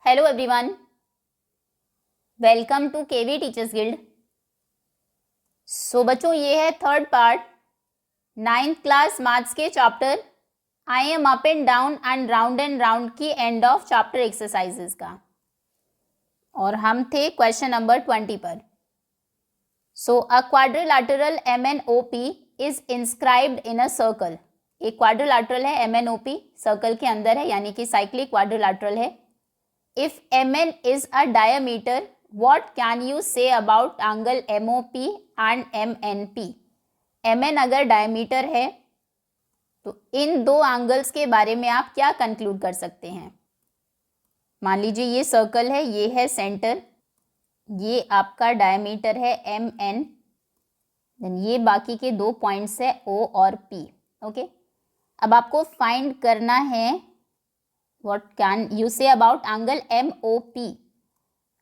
Hello everyone, welcome to KV teachers guild. So बच्चों, ये है third part 9th class maths के chapter I am up and down and round की end of chapter exercises का, और हम थे क्वेश्चन नंबर 20 पर। So a quadrilateral MNOP is inscribed in a circle. एक क्वाड्रिलैटरल है, MNOP सर्कल के अंदर है, यानी कि साइक्लिक क्वाड्रिलैटरल है। If MN is a diameter, what can you say about angle MOP and MNP? MN अगर डायमीटर है तो इन दो एंगल्स के बारे में आप क्या कंक्लूड कर सकते हैं। मान लीजिए ये सर्कल है, ये है सेंटर, ये आपका डायमीटर है MN, देन ये बाकी के दो पॉइंट्स है O और P। ओके, अब आपको फाइंड करना है what can you say about angle MOP?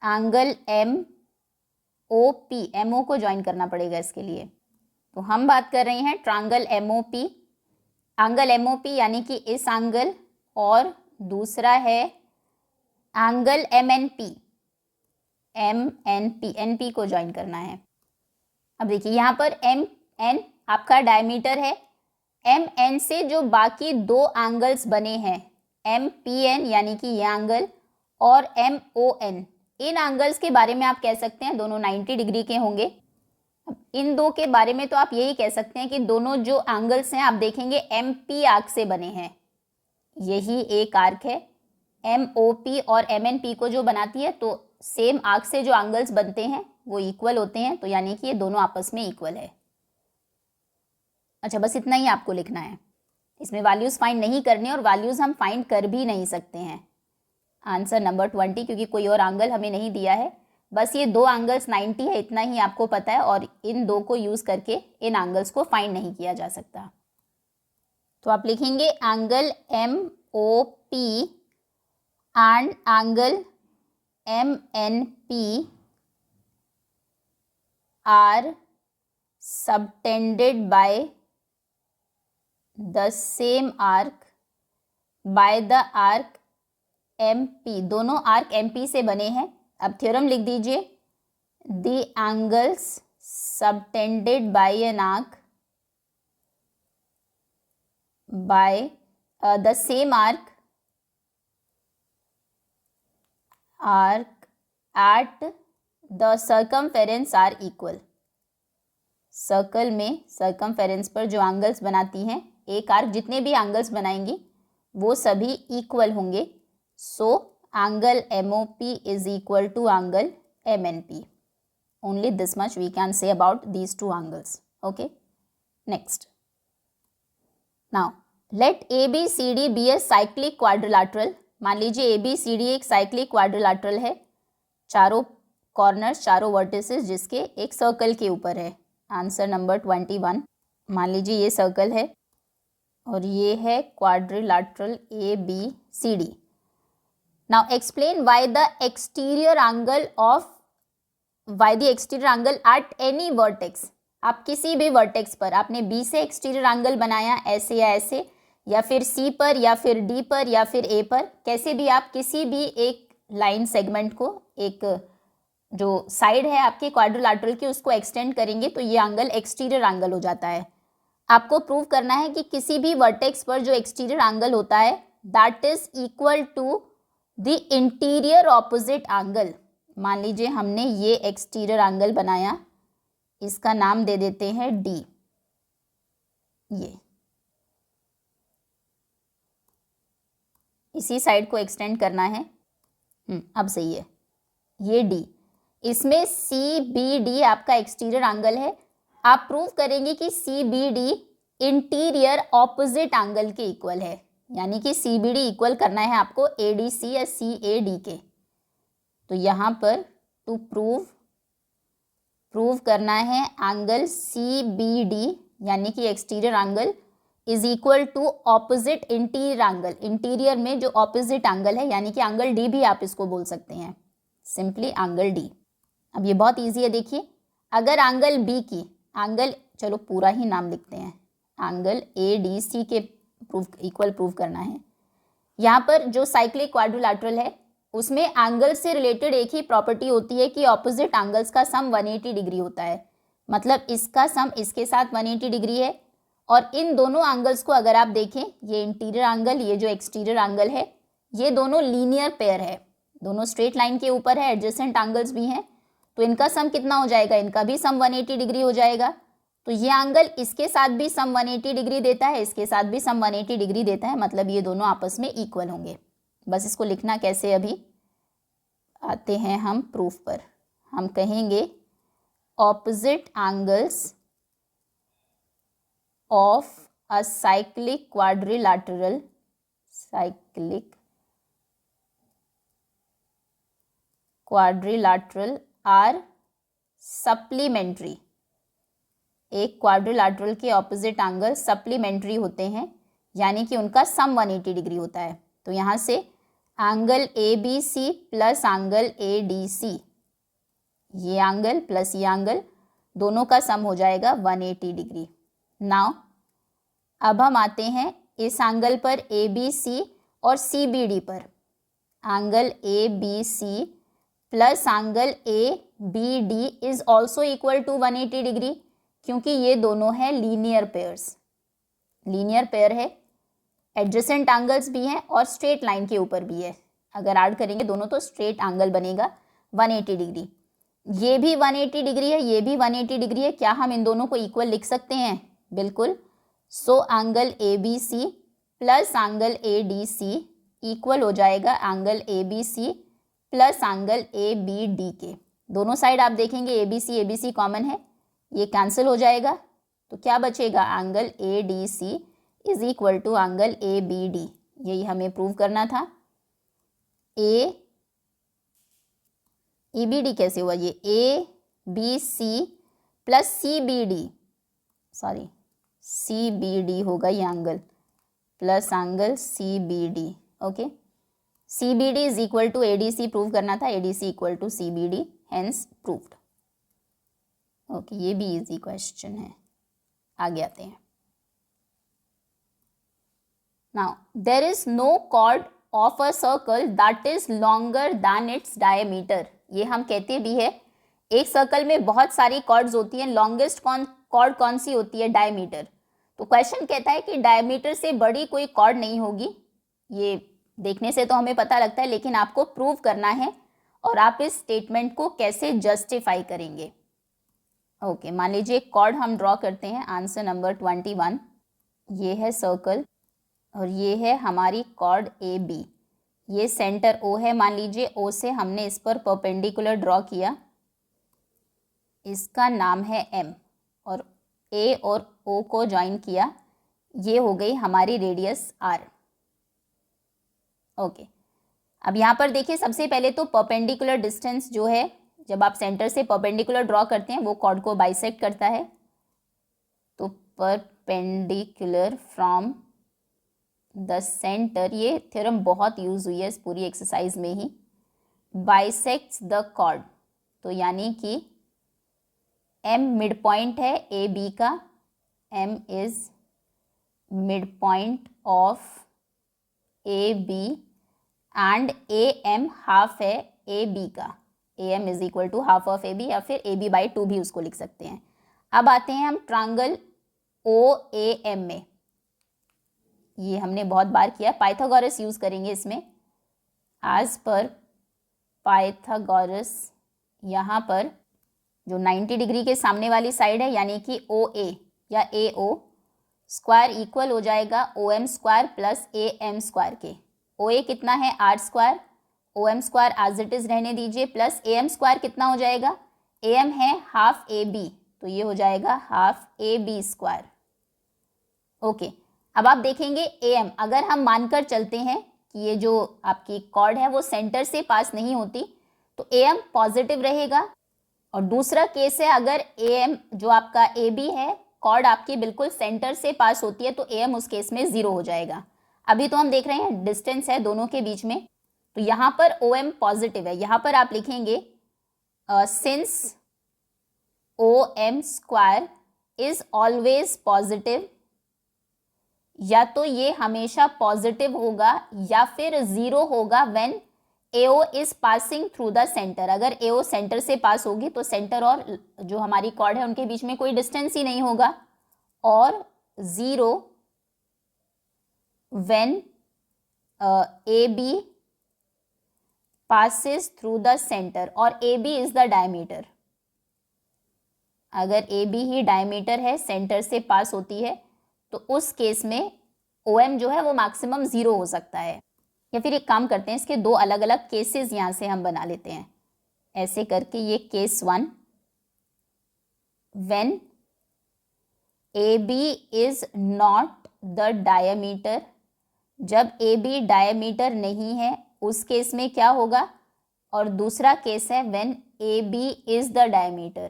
Angle MOP, MO को ज्वाइन करना पड़ेगा इसके लिए। तो हम बात कर रहे हैं ट्रायंगल MOP। एंगल MOP यानी कि इस एंगल, और दूसरा है एंगल MNP। NP को ज्वाइन करना है। अब देखिए यहाँ पर MN आपका डायमीटर है, MN से जो बाकी दो एंगल्स बने हैं MPN यानी कि ये एंगल और MON, इन एंगल्स के बारे में आप कह सकते हैं दोनों 90 डिग्री के होंगे। इन दो के बारे में तो आप यही कह सकते हैं कि दोनों जो एंगल्स हैं आप देखेंगे MP आर्क से बने हैं। यही एक आर्क है MOP और MNP को जो बनाती है, तो सेम आर्क से जो एंगल्स बनते हैं वो इक्वल होते हैं, तो यानी कि ये दोनों आपस में इक्वल है। अच्छा, बस इतना ही आपको लिखना है, इसमें वैल्यूज़ फाइंड नहीं करने, और वैल्यूज़ हम फाइंड कर भी नहीं सकते हैं आंसर नंबर 20, क्योंकि कोई और एंगल हमें नहीं दिया है। बस ये दो एंगल्स 90 है, इतना ही आपको पता है, और इन दो को यूज़ करके इन एंगल्स को फाइंड नहीं किया जा सकता। तो आप लिखेंगे angle MOP and angle MNP are subtended by the same arc by the arc MP। दोनों आर्क MP से बने हैं। अब थ्योरम लिख दीजिए, the angles subtended by an arc by the same arc at the circumference are equal. Circle में circumference पर जो एंगल्स बनाती हैं एक आर्क, जितने भी एंगल्स बनाएंगी वो सभी इक्वल होंगे। So angle MOP is equal to angle MNP। Only this much we can say about these two angles. Okay, next. Now let ABCD be a cyclic quadrilateral. मान लीजिए ABCD एक cyclic quadrilateral है, चारों corners, चारों vertices जिसके एक circle के ऊपर है। Answer number 21। मान लीजिए ये सर्कल है और ये है quadrilateral ABCD। Now explain why the exterior angle at any vertex. आप किसी भी वर्टेक्स पर, आपने B से एक्सटीरियर एंगल बनाया ऐसे या ऐसे, या फिर C पर, या फिर D पर, या फिर A पर, कैसे भी आप किसी भी एक लाइन सेगमेंट को, एक जो साइड है आपके क्वाड्रिलैटरल की, उसको एक्सटेंड करेंगे तो ये एंगल एक्सटीरियर एंगल हो जाता है। आपको प्रूव करना है कि किसी भी वर्टेक्स पर जो एक्सटीरियर एंगल होता है that is equal to the interior opposite angle. मान लीजिए हमने ये एक्सटीरियर एंगल बनाया, इसका नाम दे देते हैं D। ये इसी साइड को एक्सटेंड करना है। अब सही है, ये D, इसमें CBD आपका एक्सटीरियर एंगल है। आप प्रूव करेंगे कि CBD इंटीरियर ऑपोजिट एंगल के इक्वल है, यानी कि CBD इक्वल करना है आपको ADC या CAD के। तो यहाँ पर टू प्रूव करना है एंगल CBD यानी कि exterior angle is equal to opposite interior angle. Interior में जो ऑपोजिट एंगल है, यानी कि एंगल D भी आप इसको बोल सकते हैं, सिंपली एंगल D। अब ये बहुत इजी है, देखिए अगर एंगल B की एंगल, चलो पूरा ही नाम लिखते हैं, एंगल ADC के इक्वल प्रूव करना है। यहाँ पर जो साइक्लिक क्वाड्रिलैटरल है उसमें एंगल से रिलेटेड एक ही प्रॉपर्टी होती है कि ऑपोजिट एंगल्स का सम 180 डिग्री होता है। मतलब इसका सम इसके साथ 180 डिग्री है, और इन दोनों एंगल्स को अगर आप देखें, ये इंटीरियर एंगल, ये जो एक्सटीरियर एंगल है, ये दोनों लीनियर पेयर है, दोनों स्ट्रेट लाइन के ऊपर है, एडजेसेंट एंगल्स भी हैं, तो इनका सम कितना हो जाएगा, इनका भी सम 180 डिग्री हो जाएगा। तो ये एंगल इसके साथ भी सम 180 डिग्री देता है, इसके साथ भी सम 180 डिग्री देता है, मतलब ये दोनों आपस में इक्वल होंगे। बस इसको लिखना कैसे, अभी आते हैं हम प्रूफ पर। हम कहेंगे opposite angles of a cyclic quadrilateral are supplementary. एक क्वाड्रिलैटरल के ऑपोजिट एंगल सप्लीमेंट्री होते हैं, यानी कि उनका सम 180 डिग्री होता है। तो यहाँ से angle ABC plus angle ADC, ये एंगल प्लस ये एंगल, दोनों का सम हो जाएगा 180 डिग्री। नाउ अब हम आते हैं इस एंगल पर ABC और CBD पर। Angle ABC plus angle ABD is also equal to 180 degree, क्योंकि ये दोनों हैं लीनियर पेयर्स, लीनियर पेयर है, एडजेसेंट एंगल्स भी हैं और स्ट्रेट लाइन के ऊपर भी है। अगर ऐड करेंगे दोनों तो स्ट्रेट एंगल बनेगा 180 डिग्री। ये भी 180 डिग्री है, ये भी 180 डिग्री है। क्या हम इन दोनों को इक्वल लिख सकते हैं? बिल्कुल। So angle ABC plus angle ADC equal हो जाएगा angle ABC plus angle ABD के। दोनों साइड आप देखेंगे ABC कॉमन है, ये कैंसिल हो जाएगा, तो क्या बचेगा? Angle ADC is equal to angle ABD। यही हमें प्रूव करना था। ABD कैसे हुआ? ये ABC प्लस CBD होगा ये angle, plus angle CBD। Okay, CBD is equal to ADC prove करना था, ADC equal to CBD, hence proved. Okay, ये भी इजी क्वेश्चन है। आगे आते हैं। Now there is no chord of a circle that is longer than its diameter. ये हम कहते भी है, एक सर्कल में बहुत सारी कॉर्ड्स होती हैं, लॉन्गेस्ट कॉर्ड कौन सी होती है? डायमीटर। तो क्वेश्चन कहता है कि डायमीटर से बड़ी कोई कॉर्ड नहीं होगी। ये देखने से तो हमें पता लगता है, लेकिन आपको प्रूव करना है, और आप इस स्टेटमेंट को कैसे जस्टिफाई करेंगे। ओके, मान लीजिए कॉर्ड हम ड्रॉ करते हैं। आंसर नंबर 21, ये है सर्कल और ये है हमारी कॉर्ड AB। ये सेंटर O है, मान लीजिए O से हमने इस पर परपेंडिकुलर ड्रॉ किया, इसका नाम है M, और A और O को ज्वाइन किया, ये हो गई हमारी रेडियस R। ओके, अब यहाँ पर देखिए, सबसे पहले तो परपेंडिकुलर डिस्टेंस जो है, जब आप सेंटर से परपेंडिकुलर ड्रॉ करते हैं, वो कॉर्ड को बाइसेक्ट करता है। तो परपेंडिकुलर फ्रॉम द सेंटर, ये थ्योरम बहुत यूज हुई है इस पूरी एक्सरसाइज में ही, बाइसेक्ट्स द कॉर्ड। तो यानी कि M मिड पॉइंट है AB का, M is mid point of AB and AM half है AB का, AM is equal to half of AB, या फिर AB/2 भी उसको लिख सकते हैं। अब आते हैं हम ट्रायंगल OAM में। ये हमने बहुत बार किया, पाइथागोरस यूज करेंगे इसमें। एज पर पाइथागोरस, यहाँ पर जो 90 डिग्री के सामने वाली साइड है, यानी कि OA या AO स्क्वायर इक्वल हो जाएगा OM square plus AM square के। OA कितना है? R square, OM square as it is रहने दीजिए, प्लस AM स्क्वायर कितना हो जाएगा? AM है हाफ AB, तो ये हो जाएगा हाफ AB स्क्वायर। ओके, अब आप देखेंगे AM, अगर हम मानकर चलते हैं कि ये जो आपकी कॉर्ड है वो सेंटर से पास नहीं होती, तो AM पॉजिटिव रहेगा। और दूसरा केस है, अगर AM जो आपका AB है, कॉर्ड आपकी बिल्कुल सेंटर से पास होती है, तो AM उस केस में 0 हो जाएगा। अभी तो हम देख रहे हैं डिस्टेंस है दोनों के बीच में, तो यहाँ पर OM पॉजिटिव है। यहाँ पर आप लिखेंगे since OM square is always positive, या तो ये हमेशा पॉजिटिव होगा या फिर 0 होगा when AO is passing through the centre, अगर AO सेंटर से पास होगी तो सेंटर और जो हमारी कॉर्ड है उनके बीच में कोई डिस्टेंस ही नहीं होगा, और 0 when AB passes through the center और AB is the diameter, अगर AB ही डायमीटर है, सेंटर से पास होती है, तो उस केस में OM जो है वो मैक्सिमम 0 हो सकता है। या फिर एक काम करते हैं, इसके दो अलग अलग केसेस यहाँ से हम बना लेते हैं, ऐसे करके। ये case 1, when AB is not the diameter, जब AB डायमीटर नहीं है उस केस में क्या होगा, और दूसरा केस है when AB is the diameter,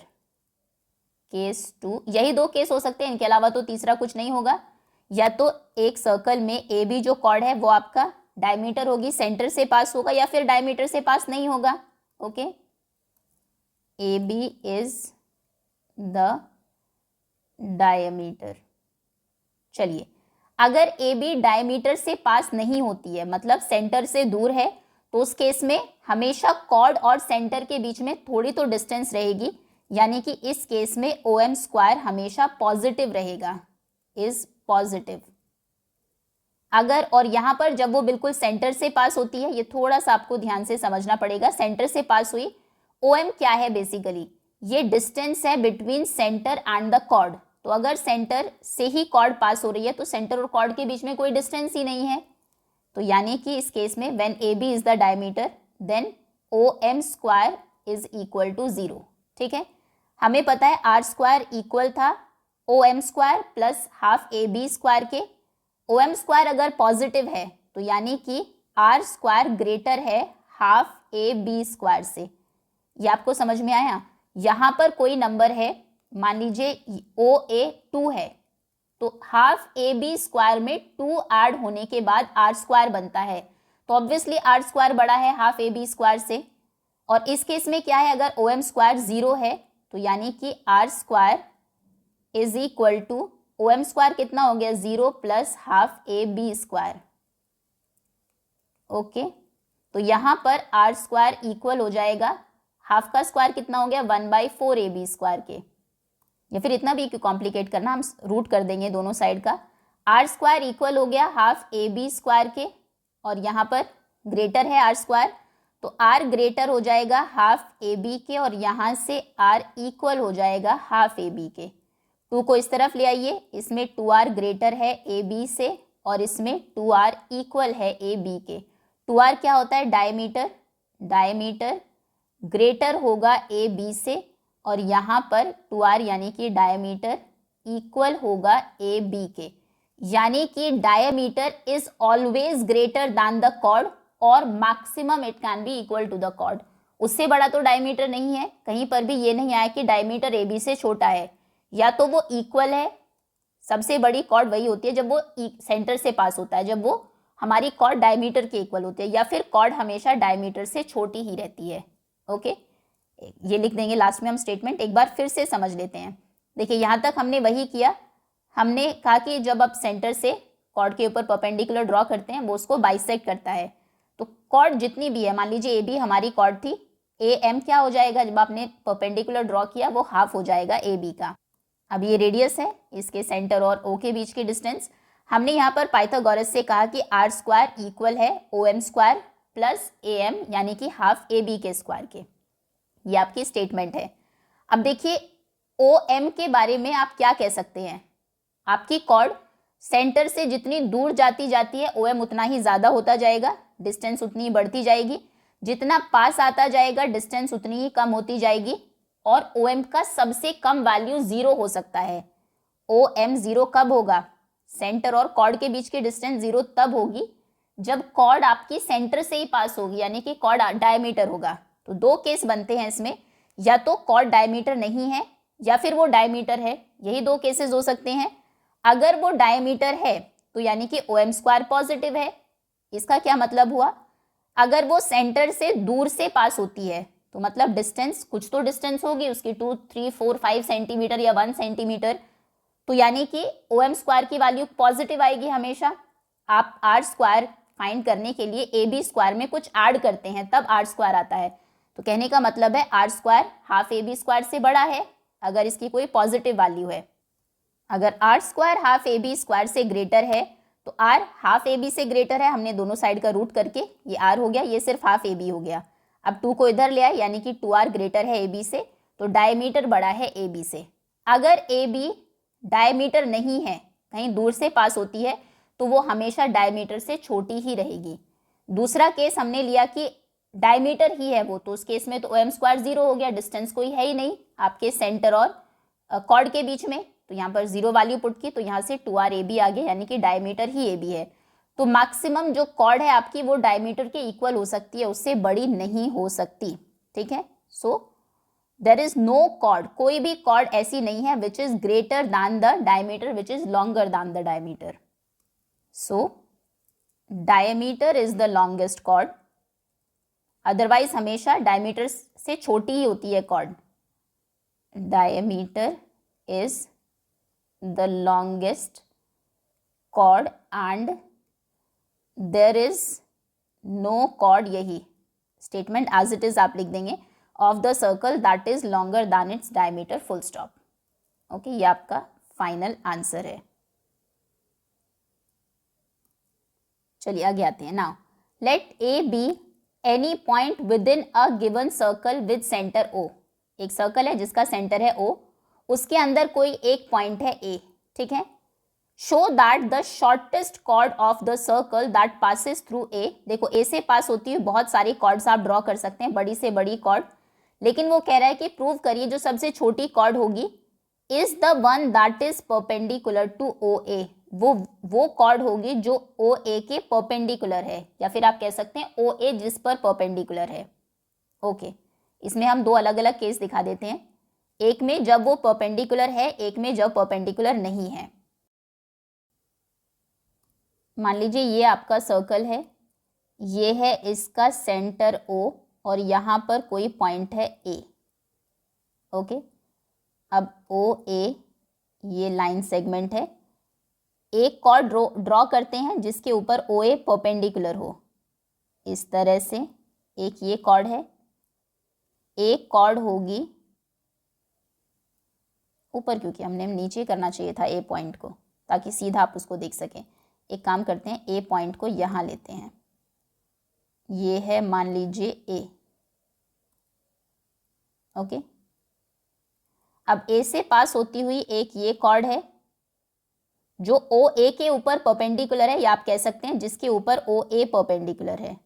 case 2। यही दो केस हो सकते हैं, इनके अलावा तो तीसरा कुछ नहीं होगा। या तो एक सर्कल में AB जो कॉर्ड है वो आपका डायमीटर होगी, सेंटर से पास होगा, या फिर डायमीटर से पास नहीं होगा। Okay, AB is the diameter. चलिए, अगर AB डायमीटर से पास नहीं होती है, मतलब सेंटर से दूर है, तो उस केस में हमेशा कॉर्ड और सेंटर के बीच में थोड़ी तो डिस्टेंस रहेगी, यानी कि इस केस में OM स्क्वायर हमेशा पॉजिटिव रहेगा, इज पॉजिटिव। अगर, और यहाँ पर जब वो बिल्कुल सेंटर से पास होती है, ये थोड़ा सा आपको ध्यान से समझना पड़ेगा, सेंटर से पास हुई, OM क्या है बेसिकली, ये डिस्टेंस है between centre and the chord. तो अगर सेंटर से ही कॉर्ड पास हो रही है तो सेंटर और कॉर्ड के बीच में कोई डिस्टेंस ही नहीं है, तो यानी कि इस केस में when AB is the diameter then OM square is equal to 0। ठीक है, हमें पता है R स्क्वायर इक्वल था OM square plus half AB square के। OM स्क्वायर अगर पॉजिटिव है तो यानी कि R स्क्वायर ग्रेटर है हाफ AB स्क्वायर से। ये आपको समझ में आया? यहाँ पर कोई नंबर है, मान लीजिए OA 2 है, तो हाफ AB स्क्वायर में 2 ऐड होने के बाद R स्क्वायर बनता है, तो ऑब्वियसली R स्क्वायर बड़ा है हाफ AB स्क्वायर से। और इस केस में क्या है, अगर OM स्क्वायर 0 है तो यानी कि R square is equal to OM square कितना हो गया, 0 plus half AB square. Okay, तो यहाँ पर R स्क्वायर इक्वल हो जाएगा, हाफ का स्क्वायर कितना हो गया, 1/4 AB स्क्वायर के। या फिर इतना भी क्यों कॉम्प्लिकेट करना, हम रूट कर देंगे दोनों साइड का। R स्क्वायर इक्वल हो गया हाफ AB स्क्वायर के, और यहाँ पर ग्रेटर है R स्क्वायर, तो R ग्रेटर हो जाएगा हाफ AB के, और यहाँ से R इक्वल हो जाएगा हाफ AB के। 2 को इस तरफ ले आइए, इसमें 2R ग्रेटर है AB से, और इसमें 2R इक्वल है AB के। 2R क्या होता है, डायमीटर, डायमीटर ग्रेटर होगा AB से, और यहाँ पर 2R यानी कि डायमीटर इक्वल होगा AB के, यानी कि diameter is always greater than the chord, और maximum it can be equal to the chord. उससे बड़ा तो डायमीटर नहीं है, कहीं पर भी ये नहीं आया कि डायमीटर AB से छोटा है, या तो वो इक्वल है। सबसे बड़ी कॉर्ड वही होती है जब वो सेंटर से पास होता है, जब वो हमारी कॉर्ड डायमीटर के इक्वल होती है, या फिर कॉर्ड हमेशा डायमीटर से छोटी ही रहती है। ओके, ये लिख देंगे लास्ट में हम स्टेटमेंट। एक बार फिर से समझ लेते हैं। देखिए, यहाँ तक हमने वही किया, हमने कहा कि जब आप सेंटर से कॉर्ड के ऊपर परपेंडिकुलर ड्रॉ करते हैं वो उसको बाइसेक्ट करता है। तो कॉर्ड जितनी भी है, मान लीजिए AB हमारी कॉर्ड थी, AM क्या हो जाएगा, जब आपने परपेंडिकुलर ड्रॉ किया वो हाफ हो जाएगा AB का। अब ये रेडियस है, इसके सेंटर और O के बीच की डिस्टेंस। हमने यहाँ पर पाइथागोरस से कहा कि R स्क्वायर इक्वल है OM स्क्वायर प्लस AM, यानी कि हाफ AB के स्क्वायर के। ये आपकी स्टेटमेंट है। अब देखिए, OM के बारे में आप क्या कह सकते हैं, आपकी कॉर्ड सेंटर से जितनी दूर जाती है OM उतना ही ज़्यादा होता जाएगा, डिस्टेंस उतनी ही बढ़ती जाएगी, जितना पास आता जाएगा डिस्टेंस उतनी ही कम होती जाएगी, और OM का सबसे कम वैल्यू 0 हो सकता है। OM 0 कब होगा, सेंटर और कॉर्ड के बीच की डिस्टेंस 0 तब होगी जब कॉर्ड आपकी सेंटर से ही पास होगी, यानी कि कॉर्ड डायमीटर होगा। तो 2 केस बनते हैं इसमें, या तो कॉर्ड डायमीटर नहीं है या फिर वो डायमीटर है, यही 2 केसेस हो सकते हैं। अगर वो डायमीटर है तो यानी कि OM स्क्वायर पॉजिटिव है। इसका क्या मतलब हुआ, अगर वो सेंटर से दूर से पास होती है तो मतलब डिस्टेंस, कुछ तो डिस्टेंस होगी उसकी, 2, 3, 4, 5 सेंटीमीटर या 1 सेंटीमीटर, तो यानी कि OM स्क्वायर की वैल्यू पॉजिटिव आएगी हमेशा। आप R स्क्वायर फाइंड करने के लिए ए बी स्क्वायर में कुछ ऐड करते हैं तब आर स्क्वायर आता है। तो कहने का मतलब है R square half A B square से बड़ा है अगर इसकी कोई पॉजिटिव वैल्यू है। अगर R square half A B square से ग्रेटर है तो आर हाफ ए बी से ग्रेटर है, हमने दोनों साइड का रूट करके ये आर हो गया, ये सिर्फ हाफ ए बी हो गया। अब 2 को इधर ले आए यानी कि 2r ग्रेटर है ए बी से, तो डायमीटर बड़ा है ए बी से। अगर ए बी डायमीटर नहीं है, कहीं दूर से पास होती है, तो वो हमेशा डायमीटर से छोटी ही रहेगी। दूसरा केस हमने लिया कि डायमीटर ही है वो, तो उस केस में तो ओएम स्क्वायर 0 हो गया, डिस्टेंस कोई है ही नहीं आपके सेंटर और कॉर्ड के बीच में, तो यहाँ पर 0 वैल्यू पुट की, तो यहाँ से 2r ए बी आ गया यानी कि डायमीटर ही ए बी है। तो मैक्सिमम जो कॉर्ड है आपकी वो डायमीटर के इक्वल हो सकती है, उससे बड़ी नहीं हो सकती। ठीक है, so there is no chord, कोई भी कॉर्ड ऐसी नहीं है which is greater than the diameter which is longer than the diameter. So diameter is the longest chord, otherwise हमेशा डायमीटर से छोटी ही होती है chord. Diameter is the longest chord and there is no chord, यही statement as it is आप लिख देंगे, of the circle that is longer than its diameter, full stop. Okay, ये आपका फाइनल आंसर है। चलिए आगे आते हैं। Now let A B any point within a given circle with centre O. एक सर्कल है जिसका सेंटर है ओ, उसके अंदर कोई एक पॉइंट है ए। ठीक है, show that the shortest chord of the circle that passes through A. देखो ए से पास होती हुई बहुत सारी कॉर्ड्स आप ड्रॉ कर सकते हैं, बड़ी से बड़ी कॉर्ड, लेकिन वो कह रहा है कि प्रूव करिए जो सबसे छोटी कॉर्ड होगी is the one that is perpendicular to O A. वो कॉर्ड होगी जो ओ ए के परपेंडिकुलर है, या फिर आप कह सकते हैं ओ ए जिस पर परपेंडिकुलर है। ओके, इसमें हम 2 अलग अलग केस दिखा देते हैं, एक में जब वो परपेंडिकुलर है, एक में जब परपेंडिकुलर नहीं है। मान लीजिए ये आपका सर्कल है, ये है इसका सेंटर O और यहाँ पर कोई पॉइंट है A। ओके, अब ओ ए ये लाइन सेगमेंट है, एक कॉर्ड ड्रॉ करते हैं जिसके ऊपर ओ ए परपेंडिकुलर हो, इस तरह से। एक ये कॉर्ड है, एक कॉर्ड होगी ऊपर, क्योंकि हमने नीचे करना चाहिए था ए पॉइंट को ताकि सीधा आप उसको देख सकें। एक काम करते हैं, ए पॉइंट को यहाँ लेते हैं, ये है मान लीजिए ए। ओके, अब ए से पास होती हुई एक ये कॉर्ड है जो ओ ए के ऊपर परपेंडिकुलर है, या आप कह सकते हैं जिसके ऊपर ओ ए परपेंडिकुलर है।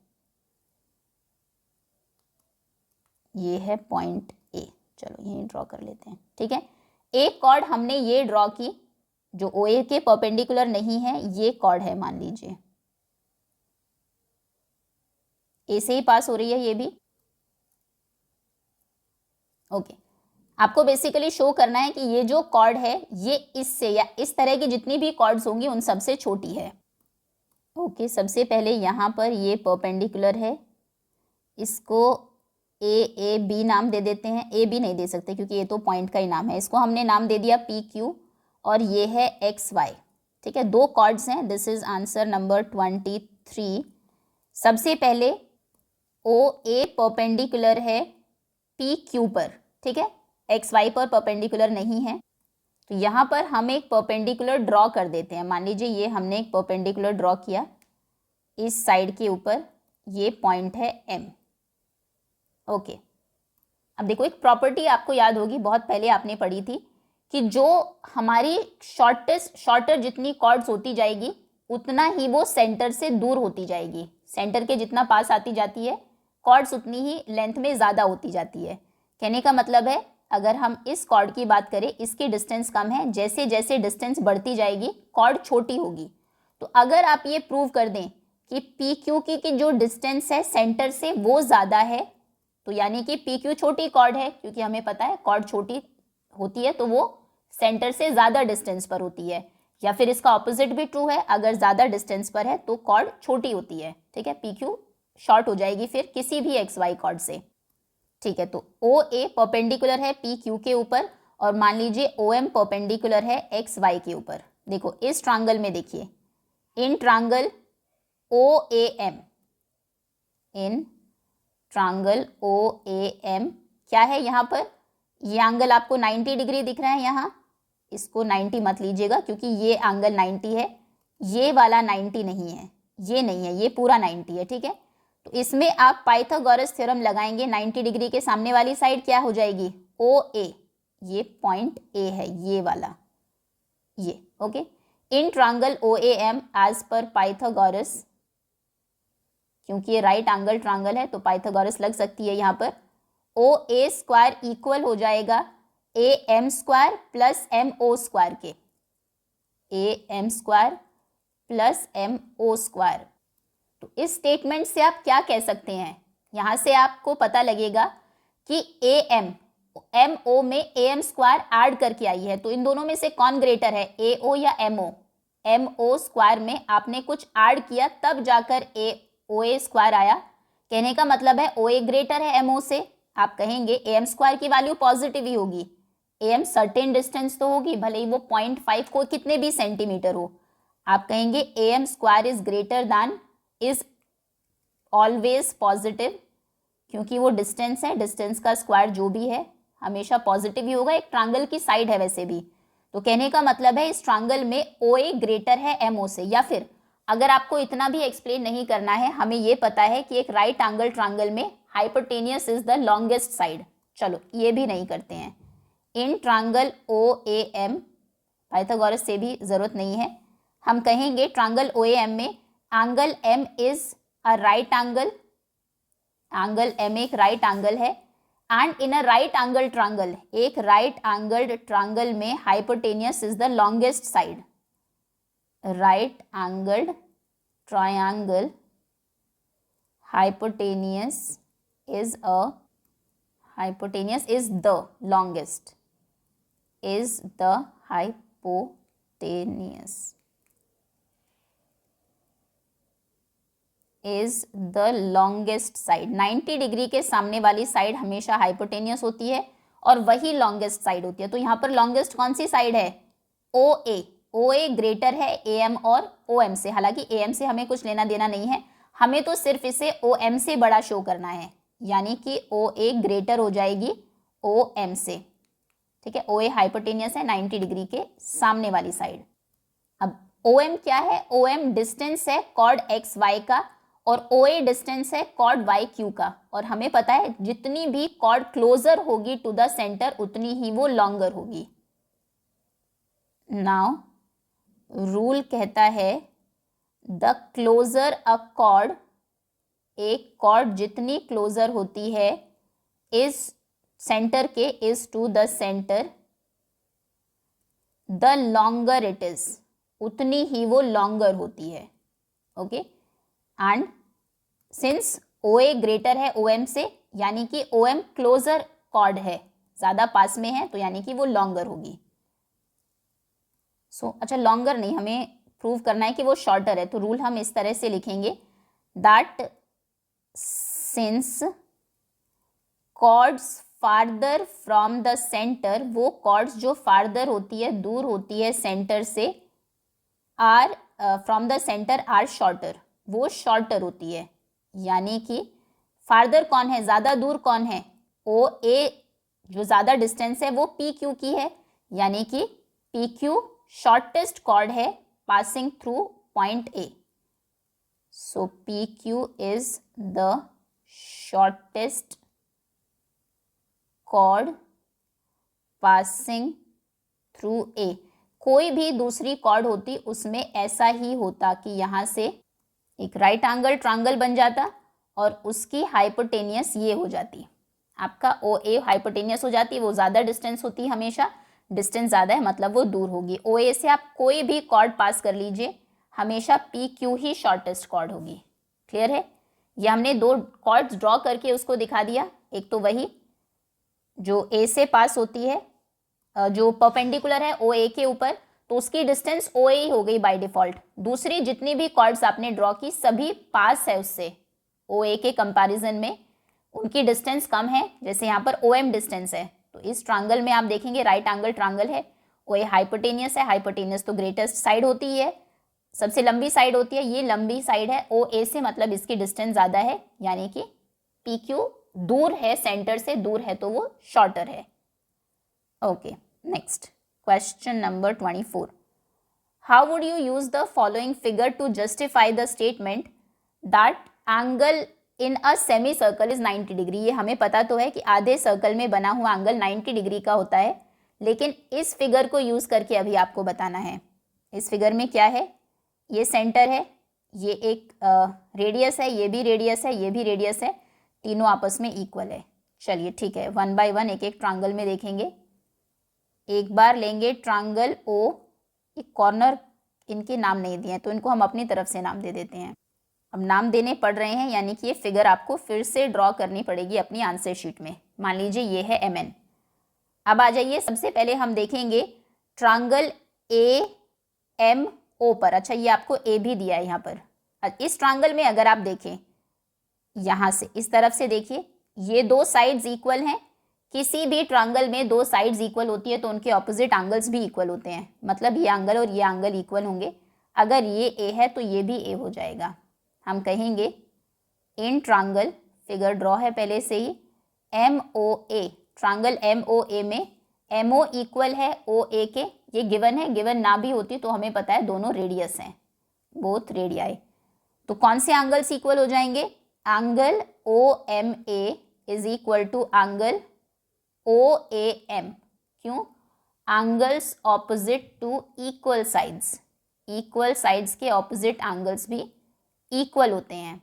ये है पॉइंट ए, चलो यही ड्रॉ कर लेते हैं। ठीक है, एक कॉर्ड हमने ये ड्रॉ की जो ओ ए के परपेंडिकुलर नहीं है, ये कॉर्ड है मान लीजिए, ए से ही पास हो रही है ये भी। ओके, आपको बेसिकली शो करना है कि ये जो कॉर्ड है ये इससे या इस तरह की जितनी भी कॉर्ड्स होंगी उन सबसे छोटी है। ओके, सबसे पहले यहाँ पर ये परपेंडिकुलर है, इसको ए बी नाम दे देते हैं। ए बी नहीं दे सकते क्योंकि ये तो पॉइंट का ही नाम है, इसको हमने नाम दे दिया पी क्यू, और ये है एक्स वाई। ठीक है, 2 कॉर्ड्स हैं, दिस इज आंसर नंबर 23। सबसे पहले ओ ए परपेंडिकुलर है पी क्यू पर, ठीक है, एक्स वाई पर परपेंडिकुलर नहीं है, तो यहाँ पर हम एक परपेंडिकुलर ड्रॉ कर देते हैं। मान लीजिए ये हमने एक परपेंडिकुलर ड्रॉ किया इस साइड के ऊपर, ये पॉइंट है एम। ओके, अब देखो एक प्रॉपर्टी आपको याद होगी, बहुत पहले आपने पढ़ी थी कि जो हमारी शॉर्टर जितनी कॉर्ड्स होती जाएगी उतना ही वो सेंटर से दूर होती जाएगी। सेंटर के जितना पास आती जाती है कॉर्ड्स उतनी ही लेंथ में ज़्यादा होती जाती है। कहने का मतलब है अगर हम इस कॉर्ड की बात करें, इसकी डिस्टेंस कम है, जैसे जैसे डिस्टेंस बढ़ती जाएगी कॉर्ड छोटी होगी। तो अगर आप ये प्रूव कर दें कि पी क्यू की जो डिस्टेंस है सेंटर से वो ज़्यादा है, तो यानी कि पी क्यू छोटी कॉर्ड है, क्योंकि हमें पता है कॉर्ड छोटी होती है तो वो सेंटर से ज़्यादा डिस्टेंस पर होती है। या फिर इसका ऑपोजिट भी ट्रू है, अगर ज़्यादा डिस्टेंस पर है तो कॉर्ड छोटी होती है। ठीक है, पी क्यू शॉर्ट हो जाएगी फिर किसी भी एक्स वाई कॉर्ड से। ठीक है, तो ओ ए परपेंडिकुलर है पी क्यू के ऊपर, और मान लीजिए ओ एम परपेंडिकुलर है एक्स वाई के ऊपर। देखो इस ट्रायंगल में देखिए, इन ट्रायंगल OAM, इन ट्रायंगल OAM क्या है यहाँ पर, ये एंगल आपको 90 डिग्री दिख रहा है यहाँ, इसको 90 मत लीजिएगा क्योंकि ये एंगल 90 है, ये वाला 90 नहीं है, ये नहीं है, ये पूरा 90 है, ठीक है। तो इसमें आप पाइथागोरस थ्योरम लगाएंगे, 90 डिग्री के सामने वाली साइड क्या हो जाएगी, OA, ये पॉइंट A है, ये वाला, ये okay. In triangle OAM as पर पाइथागोरस, क्योंकि ये राइट एंगल ट्रायंगल है तो पाइथागोरस लग सकती है यहाँ पर, OA स्क्वायर इक्वल हो जाएगा AM square plus MO square के, AM square plus MO square. तो इस स्टेटमेंट से आप क्या कह सकते हैं, यहाँ से आपको पता लगेगा कि AM MO में AM स्क्वायर ऐड करके आई है, तो इन दोनों में से कौन ग्रेटर है, AO या MO। MO स्क्वायर में आपने कुछ ऐड किया तब जाकर OA स्क्वायर आया, कहने का मतलब है OA ग्रेटर है MO से। आप कहेंगे AM स्क्वायर की वैल्यू पॉजिटिव ही होगी, AM सर्टेन डिस्टेंस तो होगी, भले ही वो 0.5 को कितने भी सेंटीमीटर हो, आप कहेंगे AM square is greater then, is always positive, क्योंकि वो डिस्टेंस है, डिस्टेंस का स्क्वायर जो भी है हमेशा पॉजिटिव ही होगा, एक ट्रायंगल की साइड है वैसे भी। तो कहने का मतलब है इस ट्रायंगल में OA ग्रेटर है MO से। या फिर अगर आपको इतना भी एक्सप्लेन नहीं करना है, हमें ये पता है कि एक राइट एंगल ट्रायंगल में hypotenuse is the longest side, चलो ये भी नहीं करते हैं। इन ट्रायंगल OAM, पाइथागोरस से भी जरूरत नहीं है, हम कहेंगे ट्रायंगल OAM में angle M is a right angle, angle M एक राइट एंगल है, and in a right angle triangle, एक राइट एंगल्ड ट्रायंगल में hypotenuse is the longest side, right angled triangle hypotenuse is the longest, is the hypotenuse is the longest side। 90 degree के सामने वाली side हमेशा hypotenuse होती है और वही लॉन्गेस्ट साइड होती है। तो यहाँ पर लॉन्गेस्ट कौन सी साइड है, OA। OA ग्रेटर है AM और OM से, हालांकि AM से हमें कुछ लेना देना नहीं है, हमें तो सिर्फ इसे OM से बड़ा शो करना है, यानी कि OA ग्रेटर हो जाएगी OM से, ठीक है। OA हाइपोटेनियस है 90 डिग्री के सामने वाली साइड। अब OM क्या है, OM डिस्टेंस है कॉर्ड XY का और OA डिस्टेंस है कॉर्ड YQ का, और हमें पता है जितनी भी कॉर्ड क्लोजर होगी टू द सेंटर उतनी ही वो लॉन्गर होगी। नाउ रूल कहता है द क्लोजर अ कॉर्ड, एक कॉर्ड जितनी क्लोजर होती है इज सेंटर के, is to the centre, the longer it is, उतनी ही वो लॉन्गर होती है, okay. And since OA greater है OM से, यानी कि OM क्लोजर कॉर्ड है, ज्यादा पास में है, तो यानी कि वो लॉन्गर होगी। अच्छा लॉन्गर नहीं, हमें प्रूव करना है कि वो शॉर्टर है, तो रूल हम इस तरह से लिखेंगे that since chords farther from the centre, वो कॉर्ड्स जो फार्दर होती है, दूर होती है सेंटर से, are from the centre are shorter, वो शॉर्टर होती है, यानी कि फार्दर कौन है, ज़्यादा दूर कौन है, OA जो ज़्यादा डिस्टेंस है वो PQ की है, यानी कि PQ शॉर्टेस्ट कॉर्ड है passing through point A. So PQ is the shortest chord passing through A. कोई भी दूसरी कॉर्ड होती उसमें ऐसा ही होता कि यहाँ से एक राइट एंगल ट्रायंगल बन जाता और उसकी हाइपोटेनियस ये हो जाती, आपका OA हाइपोटेनियस हो जाती, वो ज़्यादा डिस्टेंस होती हमेशा, डिस्टेंस ज़्यादा है मतलब वो दूर होगी। OA से आप कोई भी कॉर्ड पास कर लीजिए, हमेशा PQ ही शॉर्टेस्ट कॉर्ड होगी। क्लियर है, ये हमने दो कॉर्ड्स ड्रॉ करके उसको दिखा दिया, एक तो वही जो A से पास होती है, जो परपेंडिकुलर है OA के ऊपर, तो उसकी डिस्टेंस OA ही हो गई बाय डिफॉल्ट। दूसरी जितनी भी कॉर्ड्स आपने ड्रॉ की सभी पास है उससे, OA के कंपैरिजन में उनकी डिस्टेंस कम है, जैसे यहाँ पर OM डिस्टेंस है। तो इस ट्रायंगल में आप देखेंगे राइट एंगल ट्रायंगल है, OA हाइपोटेनियस है, हाइपोटेनियस तो ग्रेटेस्ट साइड होती है, सबसे लंबी साइड होती है, ये लंबी साइड है ओ ए से, मतलब इसकी डिस्टेंस ज़्यादा है, यानी कि पी क्यू दूर है, सेंटर से दूर है तो वो शॉर्टर है। Okay, next question number 24। How would you use the following figure to justify the statement that angle in a semicircle is 90 degree. ये हमें पता तो है कि आधे सर्कल में बना हुआ एंगल 90 डिग्री का होता है, लेकिन इस फिगर को यूज करके अभी आपको बताना है। इस फिगर में क्या है, ये सेंटर है, ये एक रेडियस है, ये भी रेडियस है, ये भी रेडियस है, तीनों आपस में इक्वल है। चलिए ठीक है, वन बाय वन एक एक ट्रायंगल में देखेंगे। एक बार लेंगे ट्रायंगल ओ, एक कॉर्नर, इनके नाम नहीं दिए तो इनको हम अपनी तरफ से नाम दे देते हैं। अब नाम देने पड़ रहे हैं, यानी कि ये फिगर आपको फिर से ड्रॉ करनी पड़ेगी अपनी आंसर शीट में। मान लीजिए ये है एम एन। अब आ जाइए, सबसे पहले हम देखेंगे ट्रायंगल ए एम ओ पर। अच्छा, ये आपको ए भी दिया है यहाँ पर। इस ट्रायंगल में अगर आप देखें यहाँ से इस तरफ से देखिए, ये दो साइड्स इक्वल हैं। किसी भी ट्रायंगल में दो साइड्स इक्वल होती है तो उनके ऑपोजिट एंगल्स भी इक्वल होते हैं, मतलब ये एंगल और ये एंगल इक्वल होंगे। अगर ये ए है तो ये भी ए हो जाएगा। हम कहेंगे इन ट्रायंगल, फिगर ड्रॉ है पहले से ही, एम ओ ए, ट्रायंगल एम ओ ए में एम ओ इक्वल है ओ ए के। ये गिवन है, गिवन ना भी होती तो हमें पता है दोनों रेडियस हैं, बोथ रेडियाई। तो कौन से एंगल्स इक्वल हो जाएंगे, angle O M A is equal to angle O A M. क्यों, angles opposite to equal sides, equal sides के ऑपोजिट एंगल्स भी इक्वल होते हैं।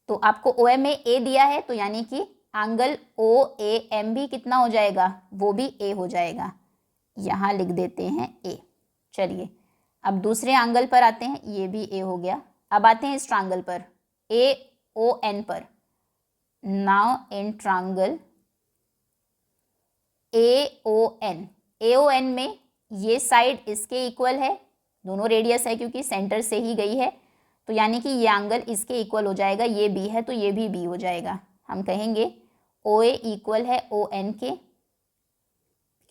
तो आपको ओ एम में ए दिया है, तो यानी कि एंगल ओ ए एम भी कितना हो जाएगा, वो भी ए हो जाएगा। यहाँ लिख देते हैं ए। चलिए अब दूसरे एंगल पर आते हैं, ये भी ए हो गया। अब आते हैं इस ट्रायंगल पर ए ओ एन पर। Now in triangle A O N में ये साइड इसके इक्वल है, दोनों रेडियस है क्योंकि सेंटर से ही गई है, तो यानी कि ये एंगल इसके इक्वल हो जाएगा। ये बी है तो ये भी बी हो जाएगा। हम कहेंगे ओ ए इक्वल है ओ एन के,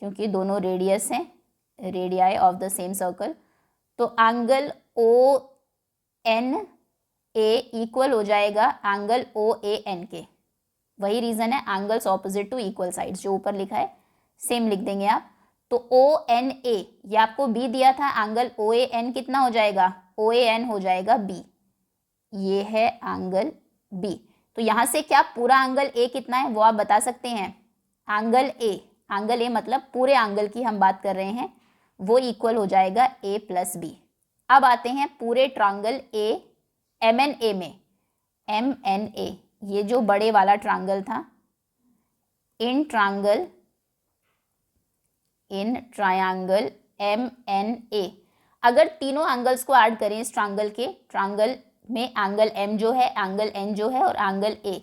क्योंकि दोनों रेडियस हैं, radii of the same circle. तो angle O N A equal हो जाएगा एंगल ओ ए एन के। वही रीज़न है, angles opposite to equal sides, जो ऊपर लिखा है सेम लिख देंगे आप। तो ओ एन ए, ये आपको बी दिया था, एंगल ओ ए एन कितना हो जाएगा, ओ ए एन हो जाएगा बी। ये है एंगल बी। तो यहाँ से क्या पूरा एंगल ए कितना है वो आप बता सकते हैं। एंगल ए मतलब पूरे एंगल की हम बात कर रहे हैं, वो इक्वल हो जाएगा ए प्लस बी। अब आते हैं पूरे triangle A M N A में, एम एन ए, ये जो बड़े वाला ट्रायंगल था, in triangle M N A, अगर तीनों एंगल्स को ऐड करें इस ट्रायंगल के, ट्रायंगल में एंगल एम जो है, एंगल एन जो है और एंगल ए,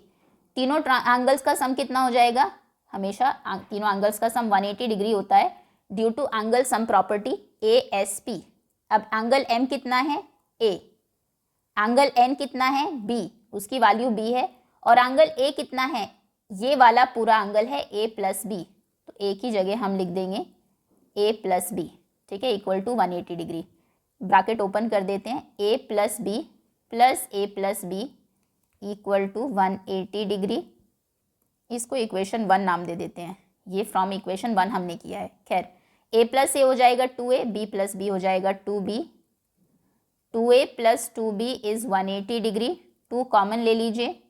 तीनों एंगल्स का सम कितना हो जाएगा, हमेशा तीनों एंगल्स का सम 180 डिग्री होता है due to angle sum property A S P. अब एंगल एम कितना है ए, एंगल एन कितना है बी, उसकी वैल्यू बी है, और एंगल ए कितना है, ये वाला पूरा एंगल है ए प्लस बी, तो ए की जगह हम लिख देंगे ए प्लस बी, ठीक है, equal to 180 degree. Bracket open कर देते हैं, A plus B equal to 180 degree. इसको इक्वेशन 1 नाम दे देते हैं, ये फ्रॉम इक्वेशन 1 हमने किया है। खैर, ए प्लस ए हो जाएगा 2a, बी प्लस बी हो जाएगा 2b, 2a plus 2b is 180 degree. 2 common ले लीजिए,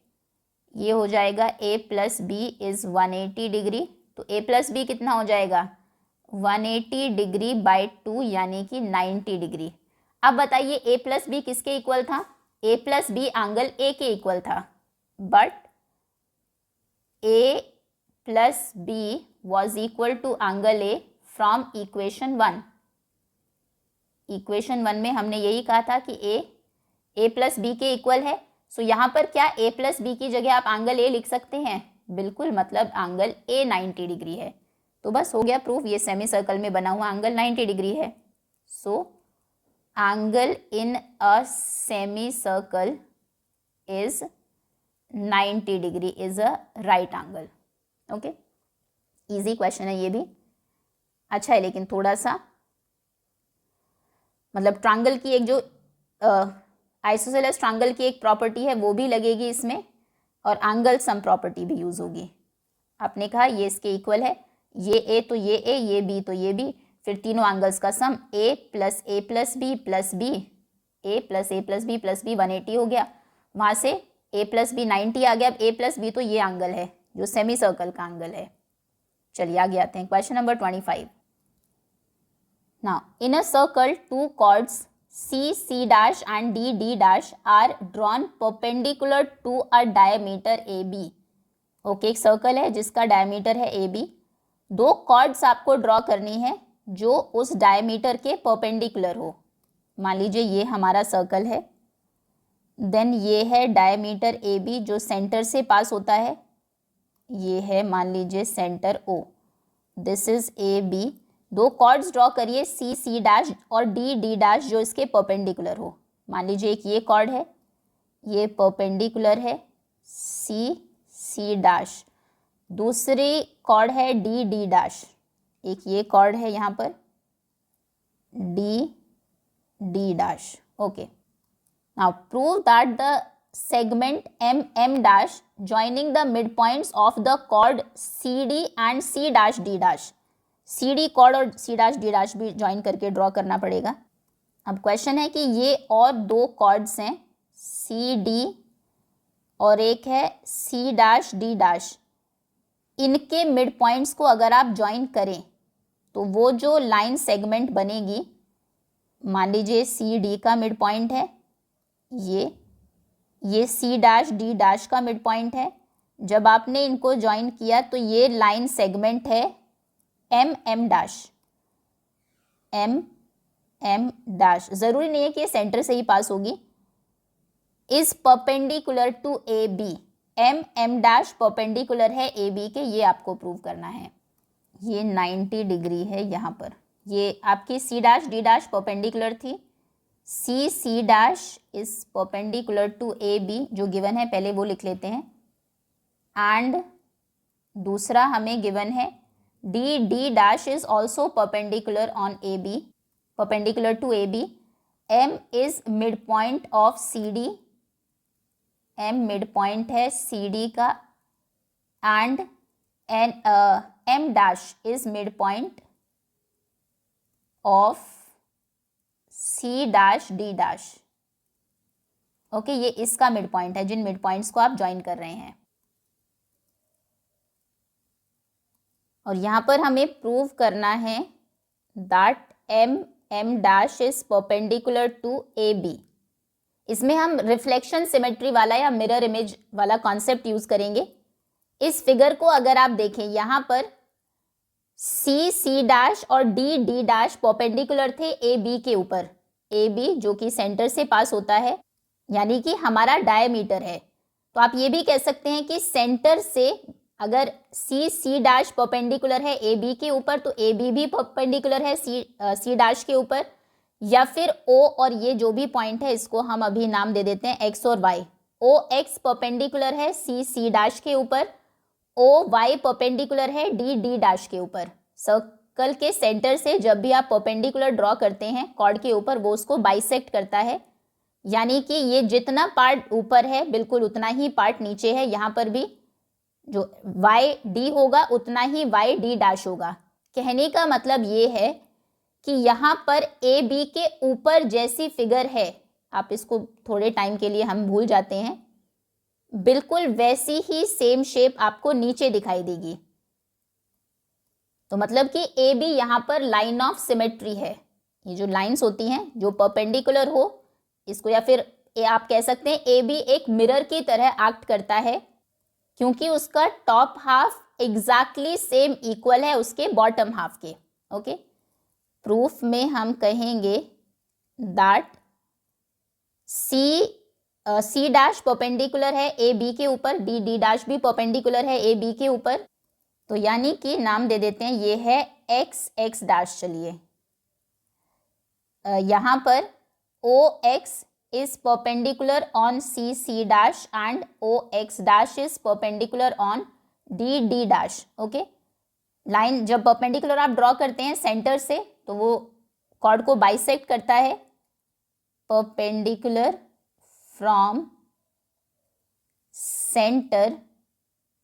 ये हो जाएगा a plus B is 180 degree. तो a प्लस बी कितना हो जाएगा 180 डिग्री बाई 2 यानी कि 90 डिग्री। अब बताइए a प्लस बी किसके इक्वल था, a plus B angle a के इक्वल था, but a plus B was equal to angle a from equation 1। Equation 1 में हमने यही कहा था कि a प्लस बी के इक्वल है। सो यहाँ पर क्या a प्लस बी की जगह आप एंगल a लिख सकते हैं, बिल्कुल, मतलब एंगल a 90 डिग्री है। तो बस हो गया प्रूफ, ये सेमी सर्कल में बना हुआ एंगल 90 डिग्री है। So angle in a semicircle is 90 degree, is a right angle. Okay, easy question है ये भी, अच्छा है, लेकिन थोड़ा सा मतलब ट्रायंगल की एक जो आइसोसेलेस ट्रायंगल की एक प्रॉपर्टी है वो भी लगेगी इसमें, और एंगल सम प्रॉपर्टी भी यूज़ होगी। आपने कहा ये इसके इक्वल है, ये ए तो ये बी तो ये बी, फिर तीनों एंगल्स का सम ए प्लस बी प्लस बी, ए प्लस बी 180 हो गया, वहाँ से ए प्लस बी 90 आ गया। अब ए प्लस बी तो ये एंगल है जो सेमी सर्कल का एंगल है। चलिए आगे आते हैं, question number 25। Now in a circle two chords C dash and D dash are drawn perpendicular to a diameter AB। Okay, एक सर्कल है जिसका डायमीटर है AB, दो कॉर्ड्स आपको ड्रॉ करनी है जो उस डायमीटर के परपेंडिकुलर हो। मान लीजिए ये हमारा सर्कल है, देन ये है डायमीटर AB जो सेंटर से पास होता है, ये है मान लीजिए centre O, this is AB। दो कॉर्ड्स ड्रॉ करिए C डैश और D डैश जो इसके परपेंडिकुलर हो। मान लीजिए एक ये कॉर्ड है, ये परपेंडिकुलर है C डैश, दूसरी कॉर्ड है D डैश, एक ये कॉर्ड है यहाँ पर D dash. Okay, now prove that the segment M dash joining the midpoints of the chord CD and C dash D dash। CD chord और C dash D dash भी join करके draw करना पड़ेगा। अब question है कि ये और दो कॉर्ड्स हैं CD और एक है C डैश D डैश, इनके मिड पॉइंट्स को अगर आप ज्वाइन करें तो वो जो लाइन सेगमेंट बनेगी, मान लीजिए CD का मिड पॉइंट है, ये C डैश D डैश का मिड पॉइंट है। जब आपने इनको ज्वाइन किया तो ये लाइन सेगमेंट है M डैश, ज़रूरी नहीं है कि ये सेंटर से ही पास होगी, is perpendicular to AB, M dash perpendicular है AB के, ये आपको प्रूव करना है। ये 90 डिग्री है यहाँ पर, ये आपकी C dash D dash perpendicular थी, C dash is perpendicular to AB जो गिवन है, पहले वो लिख लेते हैं, एंड दूसरा हमें गिवन है D dash is also perpendicular on AB, perpendicular to AB, M is midpoint of CD, M midpoint है CD का, and M dash is midpoint of C dash D dash। Okay, ये इसका mid point है जिन mid points को आप join कर रहे हैं। और यहाँ पर हमें प्रूव करना है that M dash is perpendicular to AB। इसमें हम रिफ्लेक्शन सिमेट्री वाला या मिरर इमेज वाला कॉन्सेप्ट यूज करेंगे। इस फिगर को अगर आप देखें, यहाँ पर C डैश और D डैश परपेंडिकुलर थे AB के ऊपर, AB जो कि सेंटर से पास होता है, यानी कि हमारा डायमीटर है। तो आप ये भी कह सकते हैं कि सेंटर से अगर C डैश परपेंडिकुलर है AB के ऊपर तो AB भी परपेंडिकुलर है C डैश के ऊपर, या फिर O और ये जो भी पॉइंट है इसको हम अभी नाम दे देते हैं X और Y। OX परपेंडिकुलर है C डैश के ऊपर, OY परपेंडिकुलर है D डैश के ऊपर। सर्कल के सेंटर से जब भी आप परपेंडिकुलर ड्रॉ करते हैं कॉर्ड के ऊपर, वो उसको बाइसेक्ट करता है, यानी कि ये जितना पार्ट ऊपर है बिल्कुल उतना ही पार्ट नीचे है। यहाँ पर भी जो YD होगा उतना ही YD डैश होगा। कहने का मतलब ये है कि यहाँ पर AB के ऊपर जैसी फिगर है, आप इसको थोड़े टाइम के लिए हम भूल जाते हैं, बिल्कुल वैसी ही सेम शेप आपको नीचे दिखाई देगी। तो मतलब कि AB यहाँ पर लाइन ऑफ सिमेट्री है। ये जो लाइंस होती हैं जो परपेंडिकुलर हो इसको, या फिर आप कह सकते हैं AB एक मिरर की तरह एक्ट करता है, क्योंकि उसका top half exactly same equal है उसके बॉटम हाफ के। ओके, प्रूफ में हम कहेंगे दैट C डैश परपेंडिकुलर है AB के ऊपर, D डैश भी परपेंडिकुलर है AB के ऊपर, तो यानी कि नाम दे देते हैं ये है X डैश। चलिए यहाँ पर OX is perpendicular on C dash and OX dash is perpendicular on D dash। Okay, line जब परपेंडिकुलर आप ड्रॉ करते हैं सेंटर से तो वो कॉर्ड को बाइसेक्ट करता है, perpendicular from center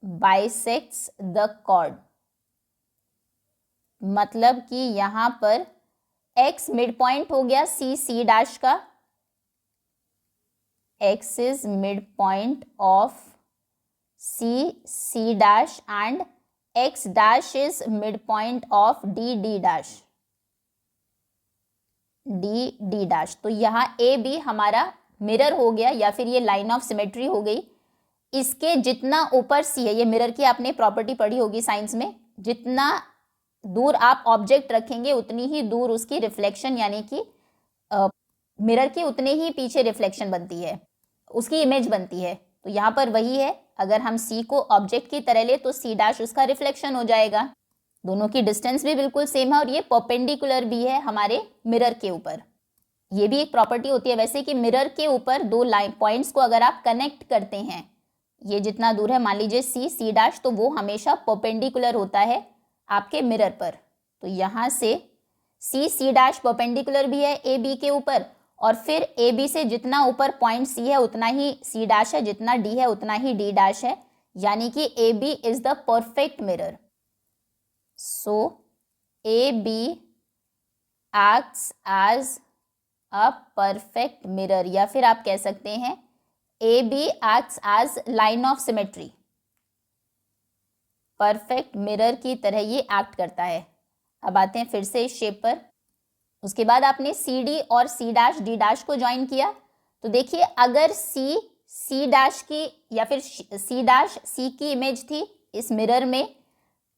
bisects the chord। मतलब कि यहाँ पर x मिड पॉइंट हो गया C डैश का, x is midpoint of C dash and x dash is midpoint of D dash। D dash, तो यहाँ ए बी हमारा मिरर हो गया या फिर ये लाइन ऑफ सिमेट्री हो गई। इसके जितना ऊपर सी है, ये मिरर की आपने प्रॉपर्टी पढ़ी होगी साइंस में, जितना दूर आप ऑब्जेक्ट रखेंगे उतनी ही दूर उसकी रिफ्लेक्शन यानी कि मिरर के उतने ही पीछे रिफ्लेक्शन बनती है, उसकी इमेज बनती है। तो यहाँ पर वही है, अगर हम C को ऑब्जेक्ट की तरह ले तो C डैश उसका रिफ्लेक्शन हो जाएगा। दोनों की डिस्टेंस भी बिल्कुल सेम है और ये परपेंडिकुलर भी है हमारे मिरर के ऊपर। ये भी एक प्रॉपर्टी होती है वैसे कि मिरर के ऊपर दो लाइन पॉइंट्स को अगर आप कनेक्ट करते हैं, ये जितना दूर है मान लीजिए C डैश, तो वो हमेशा परपेंडिकुलर होता है आपके मिरर पर। तो यहाँ से C डैश परपेंडिकुलर भी है ए बी के ऊपर, और फिर ए बी से जितना ऊपर पॉइंट C है उतना ही C डैश है, जितना D है उतना ही D डैश है, यानी कि A B is the perfect mirror. So A B acts as a perfect mirror, या फिर आप कह सकते हैं A B acts as line of symmetry. Perfect mirror की तरह ये एक्ट करता है। अब आते हैं फिर से इस शेप पर। उसके बाद आपने सी डी और सी डैश डी डैश को ज्वाइन किया, तो देखिए अगर सी डैश की या फिर सी डैश सी की इमेज थी इस मिरर में,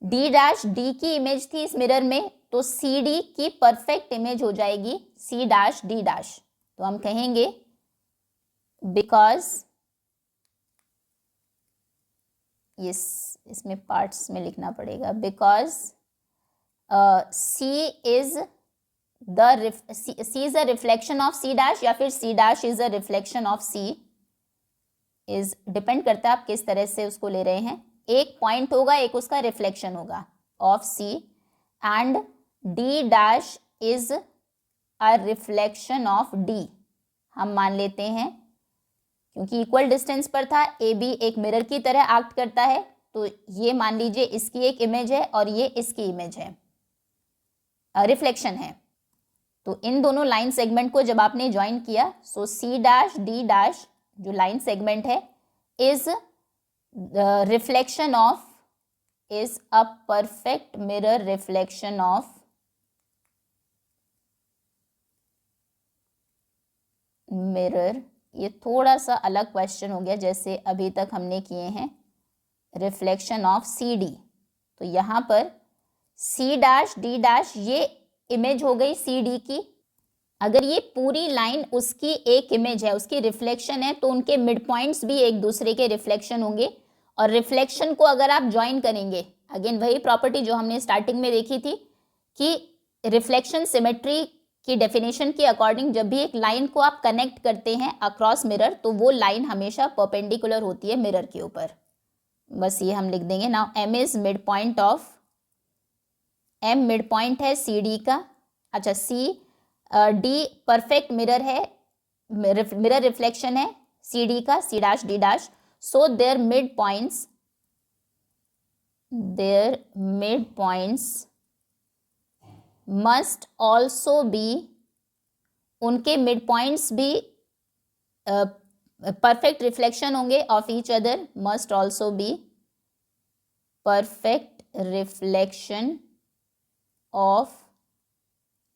डी डैश डी की इमेज थी इस मिरर में, तो सी डी की परफेक्ट इमेज हो जाएगी सी डैश डी डैश। तो हम कहेंगे बिकॉज, इसमें पार्ट्स में लिखना पड़ेगा, because C is C is a reflection of C dash या फिर C dash is a reflection of C, is depend करता है आप किस तरह से उसको ले रहे हैं। एक पॉइंट होगा, एक उसका रिफ्लेक्शन होगा of C, and D dash is a reflection of D। हम मान लेते हैं क्योंकि इक्वल डिस्टेंस पर था, ए बी एक मिरर की तरह एक्ट करता है, तो ये मान लीजिए इसकी एक इमेज है और ये इसकी इमेज है, रिफ्लेक्शन है। तो इन दोनों लाइन सेगमेंट को जब आपने ज्वाइन किया, सो सी डैश डी डैश जो लाइन सेगमेंट है is reflection of, is a perfect mirror reflection of mirror. ये थोड़ा सा अलग क्वेश्चन हो गया जैसे अभी तक हमने किए हैं, रिफ्लेक्शन ऑफ सी डी। तो यहाँ पर सी डैश डी डैश ये इमेज हो गई सी डी की। अगर ये पूरी लाइन उसकी एक इमेज है, उसकी रिफ्लेक्शन है, तो उनके मिड पॉइंट्स भी एक दूसरे के रिफ्लेक्शन होंगे, और रिफ्लेक्शन को अगर आप ज्वाइन करेंगे, अगेन वही प्रॉपर्टी जो हमने स्टार्टिंग में देखी थी कि रिफ्लेक्शन सिमेट्री की डेफिनेशन के अकॉर्डिंग जब भी एक लाइन को आप कनेक्ट करते हैं अक्रॉस मिरर, तो वो लाइन हमेशा परपेंडिकुलर होती है मिरर के ऊपर। बस ये हम लिख देंगे। Now M is mid point of, M mid point है सी डी का, अच्छा सी डी परफेक्ट मिरर है, मिरर रिफ्लेक्शन है सी डी का, C dash D dash. So their midpoints must also be, उनके मिड पॉइंट्स भी perfect reflection होंगे of each other, must also be perfect reflection of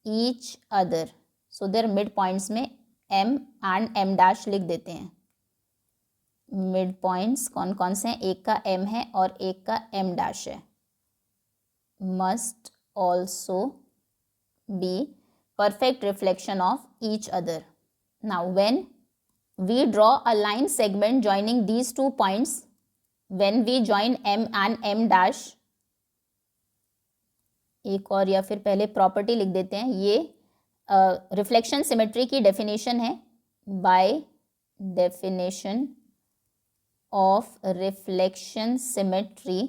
each other. So their midpoints में M and M dash लिख देते हैं। Mid points कौन कौन से हैं, एक का एम है और एक का एम डैश है। Must also B perfect reflection of each other. Now when we draw a line segment joining these 2 points, when we join M and M dash, एक और या फिर पहले प्रॉपर्टी लिख देते हैं, ये रिफ्लेक्शन सिमेट्री की डेफिनेशन है, by definition of reflection symmetry,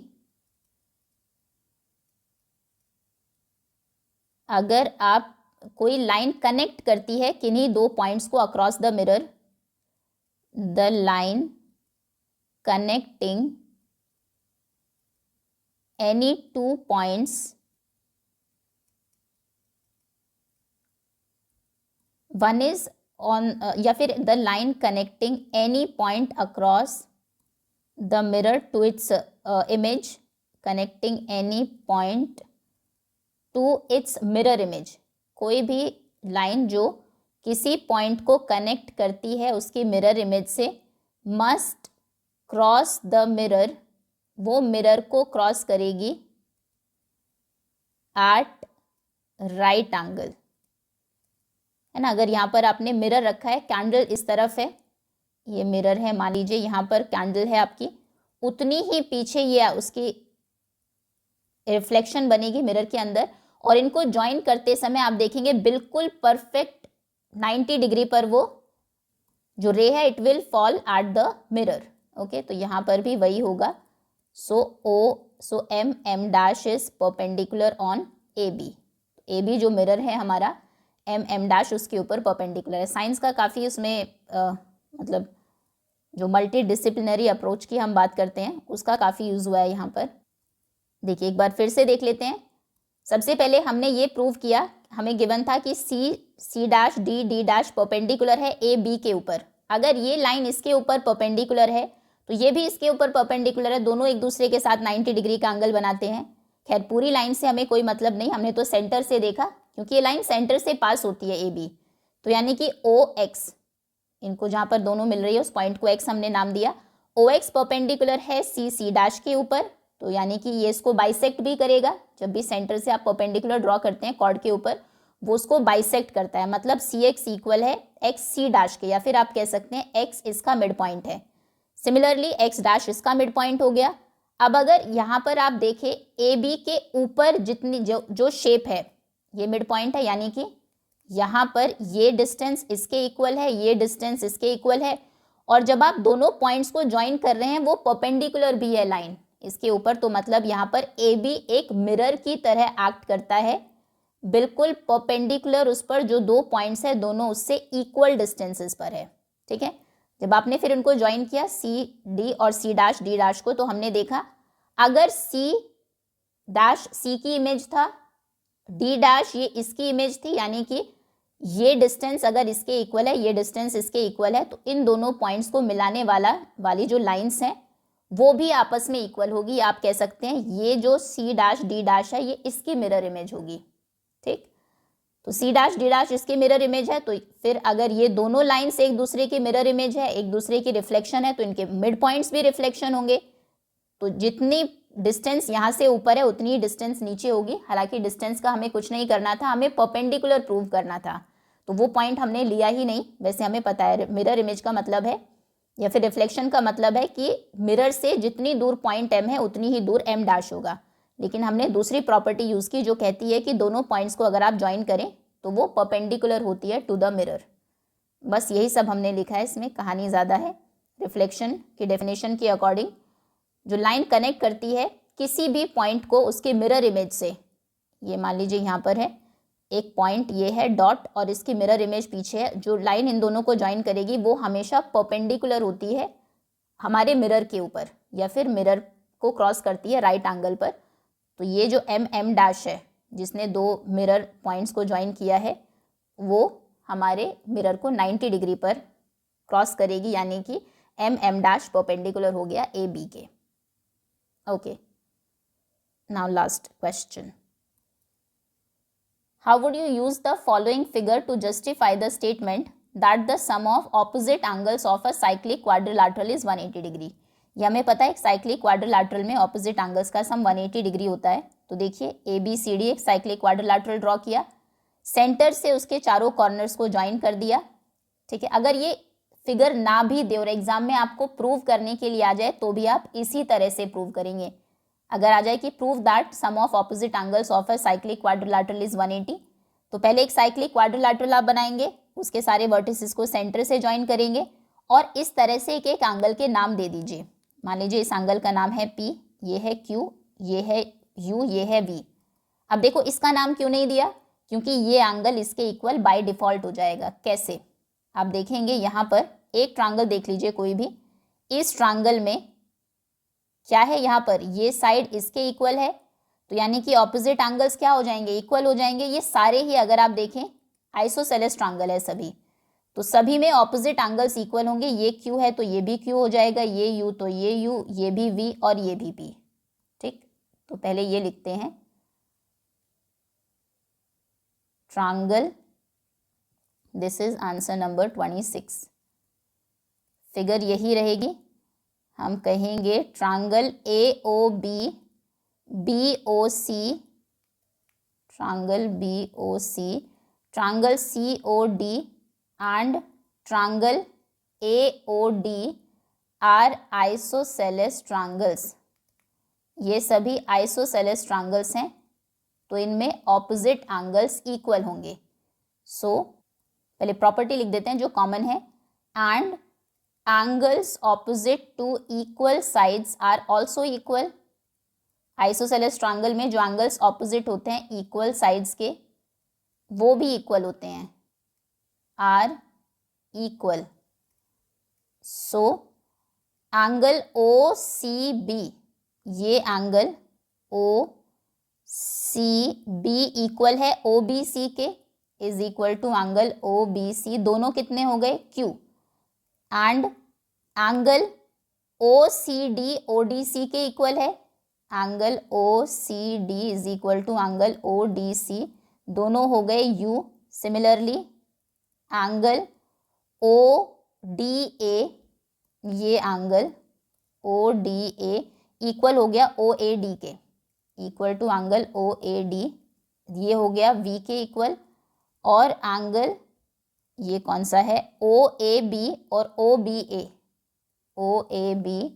अगर आप कोई लाइन कनेक्ट करती है किन्हीं दो पॉइंट्स को across the mirror, the line connecting any two points one is on, या फिर the line connecting any point across the mirror to its image, connecting any point to its mirror image. कोई भी line जो किसी point को connect करती है उसकी मिरर इमेज से, मस्ट क्रॉस द मिरर, वो मिरर को क्रॉस करेगी एट राइट एंगल, है ना। अगर यहाँ पर आपने मिरर रखा है, कैंडल इस तरफ है, ये मिरर है, मान लीजिए यहाँ पर कैंडल है आपकी, उतनी ही पीछे ये उसकी रिफ्लेक्शन बनेगी मिरर के अंदर, और इनको ज्वाइन करते समय आप देखेंगे बिल्कुल परफेक्ट 90 डिग्री पर वो जो रे है it will fall at the mirror. Okay, तो यहाँ पर भी वही होगा। So M dash is perpendicular on A B जो मिरर है हमारा, एम डैश उसके ऊपर परपेंडिकुलर है। साइंस का काफ़ी उसमें मतलब जो मल्टी डिसिप्लिनरी अप्रोच की हम बात करते हैं उसका काफ़ी यूज़ हुआ है यहाँ पर। देखिए एक बार फिर से देख लेते हैं। सबसे पहले हमने ये प्रूव किया, हमें गिवन था कि C dash D dash perpendicular है ए बी के ऊपर। अगर ये लाइन इसके ऊपर परपेंडिकुलर है तो ये भी इसके ऊपर परपेंडिकुलर है, दोनों एक दूसरे के साथ 90 डिग्री का एंगल बनाते हैं। खैर पूरी लाइन से हमें कोई मतलब नहीं, हमने तो सेंटर से देखा क्योंकि ये लाइन सेंटर से पास होती है ए बी, तो यानी कि ओ एक्स, इनको जहाँ पर दोनों मिल रही है उस पॉइंट को एक्स हमने नाम दिया। ओ एक्स परपेंडिकुलर है सी डैश के ऊपर, तो यानी कि ये इसको बाइसेक्ट भी करेगा। जब भी सेंटर से आप परपेंडिकुलर ड्रॉ करते हैं कॉर्ड के ऊपर, वो उसको बाइसेक्ट करता है, मतलब सी एक्स इक्वल है एक्स सी डैश के, या फिर आप कह सकते हैं एक्स इसका मिड पॉइंट है। सिमिलरली एक्स डैश इसका मिड पॉइंट हो गया। अब अगर यहाँ पर आप देखें ए बी के ऊपर जितनी जो शेप है ये मिड पॉइंट है, यानी कि यहाँ पर ये डिस्टेंस इसके इक्वल है, ये डिस्टेंस इसके इक्वल है, और जब आप दोनों पॉइंट्स को ज्वाइन कर रहे हैं वो परपेंडिकुलर भी है लाइन इसके ऊपर, तो मतलब यहाँ पर ए बी एक मिरर की तरह एक्ट करता है, बिल्कुल परपेंडिकुलर उस पर जो दो पॉइंट्स है दोनों उससे इक्वल डिस्टेंसेस पर है। ठीक है, जब आपने फिर उनको ज्वाइन किया सी डी और सी डैश डी डैश को, तो हमने देखा अगर सी डैश सी की इमेज था, डी डैश ये इसकी इमेज थी, यानी कि ये डिस्टेंस अगर इसके इक्वल है, ये डिस्टेंस इसके इक्वल है, तो इन दोनों पॉइंट्स को मिलाने वाली जो लाइंस हैं वो भी आपस में इक्वल होगी। आप कह सकते हैं ये जो सी डैश डी डैश है ये इसकी मिरर इमेज होगी। ठीक, तो सी डैश डी डैश इसकी मिरर इमेज है, तो फिर अगर ये दोनों लाइंस एक दूसरे की मिरर इमेज है, एक दूसरे की रिफ्लेक्शन है, तो इनके मिड पॉइंट्स भी रिफ्लेक्शन होंगे। तो जितनी डिस्टेंस यहाँ से ऊपर है उतनी डिस्टेंस नीचे होगी। हालांकि डिस्टेंस का हमें कुछ नहीं करना था, हमें परपेंडिकुलर प्रूव करना था, तो वो पॉइंट हमने लिया ही नहीं। वैसे हमें पता है मिरर इमेज का मतलब है या फिर रिफ्लेक्शन का मतलब है कि मिरर से जितनी दूर पॉइंट एम है उतनी ही दूर एम डैश होगा, लेकिन हमने दूसरी प्रॉपर्टी यूज़ की जो कहती है कि दोनों पॉइंट्स को अगर आप ज्वाइन करें तो वो परपेंडिकुलर होती है टू द मिरर। बस यही सब हमने लिखा है, इसमें कहानी ज़्यादा है। रिफ्लेक्शन की डेफिनेशन के अकॉर्डिंग जो लाइन कनेक्ट करती है किसी भी पॉइंट को उसके मिरर इमेज से, ये मान लीजिए यहाँ पर है एक पॉइंट, ये है डॉट और इसकी मिरर इमेज पीछे है, जो लाइन इन दोनों को ज्वाइन करेगी वो हमेशा परपेंडिकुलर होती है हमारे मिरर के ऊपर, या फिर मिरर को क्रॉस करती है राइट एंगल पर। तो ये जो एम डैश है जिसने दो मिरर पॉइंट्स को ज्वाइन किया है वो हमारे मिरर को 90 डिग्री पर क्रॉस करेगी, यानी कि एम डैश परपेंडिकुलर हो गया ए बी के। Okay, now last question, how would you use the following figure to justify the statement that the sum of opposite angles of a cyclic quadrilateral is 180 degree? ये हमें पता है cyclic quadrilateral में opposite angles का सम 180 degree होता है। तो देखिए ए बी सी डी एक साइक्लिक क्वाड्रिलैटरल ड्रॉ किया, सेंटर से उसके चारों कॉर्नर्स को ज्वाइन कर दिया। ठीक है, अगर ये फिगर ना भी दे और एग्जाम में आपको प्रूव करने के लिए आ जाए तो भी आप इसी तरह से प्रूव करेंगे। अगर आ जाए कि prove that sum of opposite angles of a cyclic quadrilateral is 180, तो पहले एक साइक्लिक क्वाड्रिलैटरल आप बनाएंगे, उसके सारे वर्टिसेस को सेंटर से ज्वाइन करेंगे और इस तरह से एक एक एंगल के नाम दे दीजिए। मान लीजिए इस एंगल का नाम है P, ये है Q, ये है U, ये है V। अब देखो इसका नाम क्यों नहीं दिया, क्योंकि ये एंगल इसके इक्वल बाय डिफ़ॉल्ट हो जाएगा। कैसे आप देखेंगे, यहाँ पर एक ट्रायंगल देख लीजिए कोई भी, इस ट्रायंगल में क्या है, यहाँ पर ये साइड इसके इक्वल है, तो यानी कि ऑपोजिट एंगल्स क्या हो जाएंगे, इक्वल हो जाएंगे। ये सारे ही अगर आप देखें आइसोसेलेस ट्रायंगल है सभी, तो सभी में ऑपोजिट एंगल्स इक्वल होंगे। ये Q है तो ये भी Q हो जाएगा, ये U तो ये U, ये भी V और ये भी P। ठीक, तो पहले ये लिखते हैं triangle, this is answer number 26। Figure यही रहेगी, हम कहेंगे triangle AOB BOC, triangle BOC, triangle COD and triangle AOD are isosceles triangles. ये सभी आइसोसेलेस ट्रायंगल्स हैं, तो इनमें ऑपोजिट एंगल्स इक्वल होंगे। सो पहले प्रॉपर्टी लिख देते हैं जो कॉमन है, and angles opposite to equal sides are also equal. Isosceles triangle में जो एंगल्स ऑपोजिट होते हैं इक्वल साइड्स के, वो भी इक्वल होते हैं, are equal. So angle OCB, ये एंगल OCB इक्वल है OBC के, is equal to angle OBC, दोनों कितने हो गए Q, and angle OCD ODC के इक्वल है, angle OCD is equal to angle ODC, दोनों हो गए U। सिमिलरली एंगल ODA, ये एंगल ODA इक्वल हो गया OAD के, इक्वल टू एंगल OAD, ये हो गया V के इक्वल। और एंगल ये कौन सा है, OAB और OBA, OAB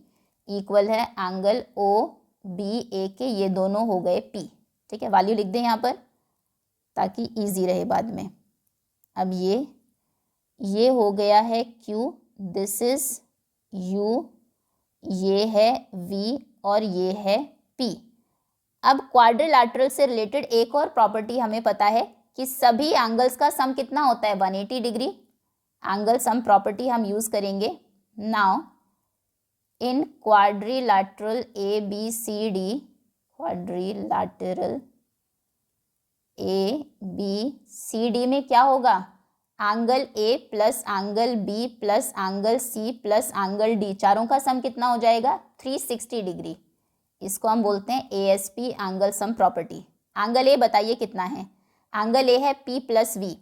इक्वल है एंगल OBA के, ये दोनों हो गए P। ठीक है, वैल्यू लिख दें यहाँ पर ताकि इजी रहे बाद में। अब ये हो गया है Q, दिस इज U, ये है V और ये है P। अब क्वाड्रिलैटरल से रिलेटेड एक और प्रॉपर्टी हमें पता है कि सभी एंगल्स का सम कितना होता है, 180 डिग्री। एंगल सम प्रॉपर्टी हम यूज करेंगे। Now in quadrilateral ABCD, quadrilateral ABCD में क्या होगा, angle A plus angle B plus angle C plus angle D, चारों का सम कितना हो जाएगा, 360 डिग्री। इसको हम बोलते हैं ASP angle sum property. Angle A बताइए कितना है, एंगल A है P प्लस V,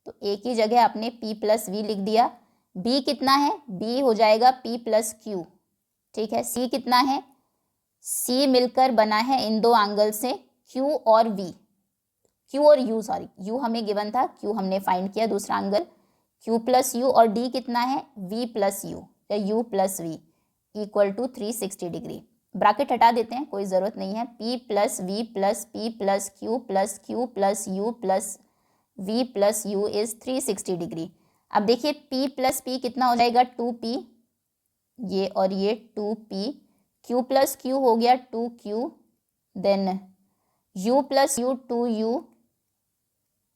तो A की जगह आपने P प्लस V लिख दिया। B कितना है, B हो जाएगा P प्लस Q। ठीक है, C कितना है, C मिलकर बना है इन दो एंगल से Q और V, Q और U, सॉरी U हमें गिवन था, Q हमने फाइंड किया दूसरा एंगल, Q प्लस U, और D कितना है, V प्लस U या U plus V equal to 360 degree. Bracket हटा देते हैं, कोई ज़रूरत नहीं है। P plus V plus P plus Q plus Q plus U plus V plus U is 360 degree. अब देखिए P प्लस P कितना हो जाएगा, 2P, ये और ये 2P, Q प्लस Q हो गया 2Q, then U plus U 2U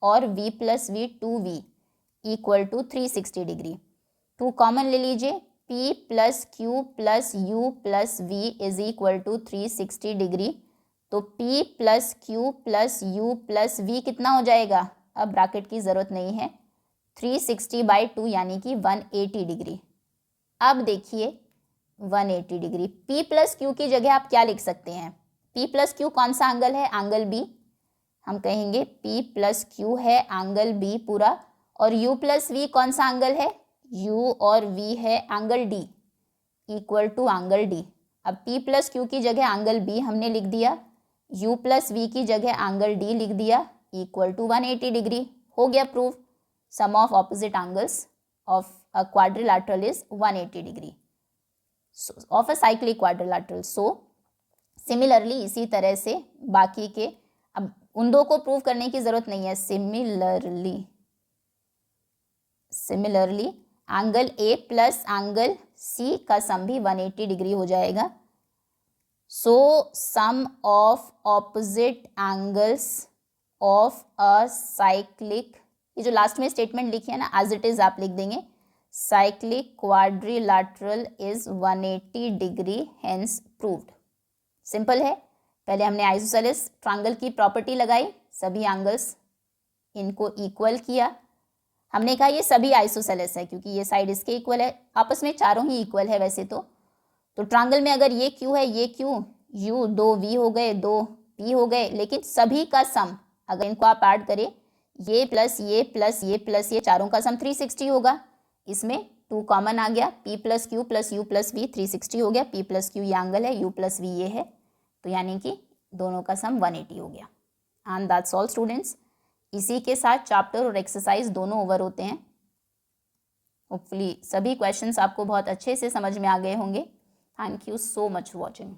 और V plus V 2V equal to 360 degree. 2 common ले लीजिए, P plus Q plus U plus V is equal to 360 degree. तो P plus Q plus U plus V कितना हो जाएगा, अब bracket की ज़रूरत नहीं है, 360/2 यानी कि 180 डिग्री। अब देखिए 180 डिग्री, P प्लस Q की जगह आप क्या लिख सकते हैं, P प्लस Q कौन सा एंगल है, एंगल B, हम कहेंगे P प्लस Q है एंगल B पूरा, और U प्लस V कौन सा एंगल है, U और V है angle D equal to angle D। अब P प्लस Q की जगह एंगल B हमने लिख दिया, U प्लस V की जगह एंगल D लिख दिया, इक्वल टू 180 डिग्री। हो गया proof, sum of opposite angles of a quadrilateral is 180 degree of a cyclic quadrilateral. So similarly इसी तरह से बाकी के, अब उन दो को प्रूव करने की जरूरत नहीं है, similarly angle A plus angle C का सम भी 180 डिग्री हो जाएगा। So sum of opposite angles of a cyclic, ये जो लास्ट में स्टेटमेंट लिखी है ना, एज इट इज आप लिख देंगे, cyclic quadrilateral is 180 degree hence proved. Simple है, पहले हमने आइसोसेलेस ट्रायंगल की प्रॉपर्टी लगाई, सभी एंगल्स इनको इक्वल किया, हमने कहा ये सभी आइसोसेलेस है क्योंकि ये साइड इसके इक्वल है, आपस में चारों ही इक्वल है वैसे तो ट्रायंगल में अगर ये क्यू है, ये क्यू, यू, दो वी हो गए, दो पी हो गए, लेकिन सभी का सम अगर इनको आप ऐड करें, ये प्लस ये प्लस ये प्लस ये चारों का सम 360 होगा, इसमें 2 कॉमन आ गया, p plus Q plus U plus V 360 हो गया, p प्लस क्यू ये एंगल है, u प्लस वी ये है, तो यानी कि दोनों का सम 180 हो गया। एंड दैट्स ऑल स्टूडेंट्स, इसी के साथ चैप्टर और एक्सरसाइज दोनों ओवर होते हैं। होपफुली सभी क्वेश्चंस आपको बहुत अच्छे से समझ में आ गए होंगे। Thank you so much for watching.